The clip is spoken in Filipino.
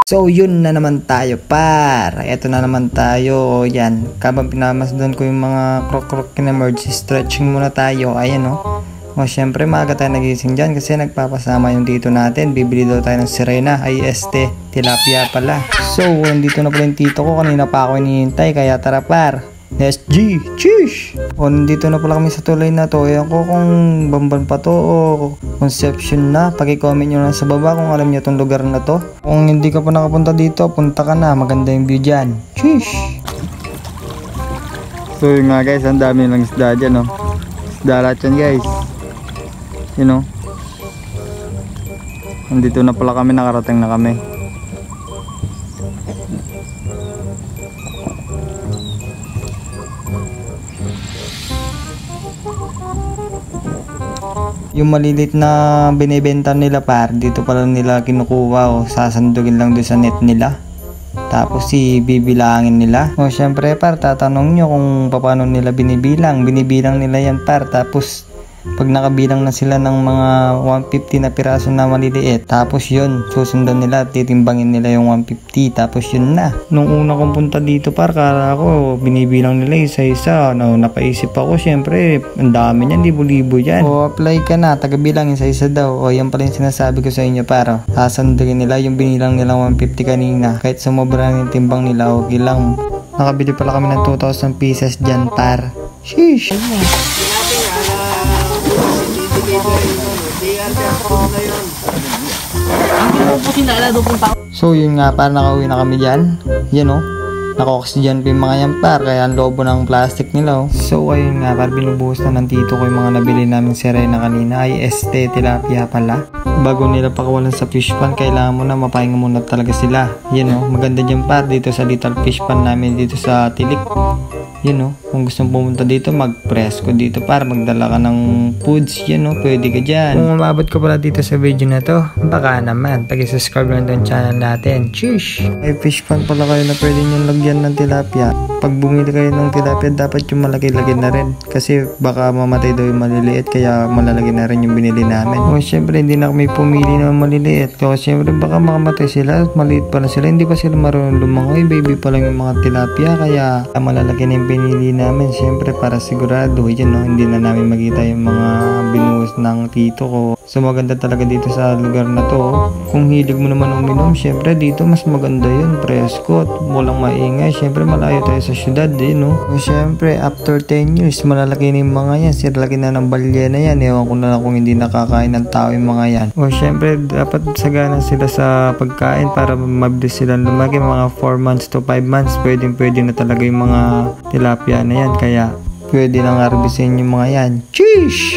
So yun na naman tayo par. Eto na naman tayo. Yan. Kabang pinamasdan ko yung mga krok-krok kina-merge, stretching muna tayo. Ayan o. O syempre maaga tayo nagising dyan kasi nagpapasama yung dito natin. Bibili daw tayo ng sirena. IST. Tilapia pala. So nandito na pala yung tito ko. Kanina pa ako hinihintay. Kaya tara par. SG, cheesh! O nandito na pala kami sa tulay na to. Ayan ko kung Bamban pa to o Conception na. Paki-comment nyo lang sa baba kung alam nyo tong lugar na to. Kung hindi ka pa nakapunta dito, punta ka na. Maganda yung view dyan. Cheesh! So yun nga guys, ang dami lang isda dyan no. Isda lahat yan guys. You know. Nandito na pala kami, nakarating na kami. Yung malilit na binibenta nila par, dito pala nila kinukuha o sasandugin lang doon sa net nila. Tapos bibilangin nila. O syempre par, tatanong nyo kung paano nila binibilang. Binibilang nila yan par, tapos pag nakabilang na sila ng mga 150 na piraso na maliliit, tapos yun, susundan nila, titimbangin nila yung 150, tapos yun na. Nung una kong punta dito par, kala ko binibilang nila isa-isa. No, napaisip ako, syempre ang dami niyan, libo-libo yan. O apply ka na, tagabilang isa-isa daw. O yan pala yung sinasabi ko sa inyo par. Sasandugin nila yung binilang nilang 150 kanina. Kahit sumobra yung timbang nila, okay lang. Nakabili pala kami ng 2,000 pieces dyan par. Sheesh! So yun nga par, nakauwi na kami dyan. Yan o, naka-oxygen pa yung mga yan par, kaya ang lobo ng plastic nila o. So ayun nga par, binubuhos na ng tito ko yung mga nabili namin sirena kanina. IST tilapia pala. Bago nila pakawalan sa fish pan, kailangan mo na mapahinga muna talaga sila. Yan o, maganda dyan par, dito sa little fish pan namin dito sa Tilik. Yan o, kung gusto mong pumunta dito, mag-presko dito para magdala ka ng foods. Yan o, pwede ka dyan. Kung umabot ka pala dito sa video na to, baka naman, pag-subscribe lang itong channel natin. Cheers! May fish pan pala kayo na pwede nyo lagyan ng tilapia. Pag bumili kayo ng tilapia, dapat yung malaki-laki na rin. Kasi baka mamatay daw yung maliliit, kaya malalaki na rin yung binili namin. O syempre, hindi na kami pumili ng maliliit. Kasi syempre, baka makamatay sila, maliit pala sila. Hindi pa sila marunong lumangoy, baby pa lang yung mga tilapia, kaya malalaki na yung pinili namin. Syempre para sigurado yan no, hindi na namin makita yung mga binuhos ng tito ko. So maganda talaga dito sa lugar na to. Kung hilig mo naman uminom, syempre dito mas maganda yun, presko at walang maingay. Syempre malayo tayo sa syudad din no. So syempre after 10 years malalaki na yung mga yan, sirlaki na ng balyena yan. Ewan ko na lang kung hindi nakakain ng tao yung mga yan. O syempre dapat sagana sila sa pagkain para mabilis silang lumaki. Mga 4 months to 5 months pwede na talaga yung mga tilapia na yan, kaya pwede lang harbisin yung mga yan. Cheesh!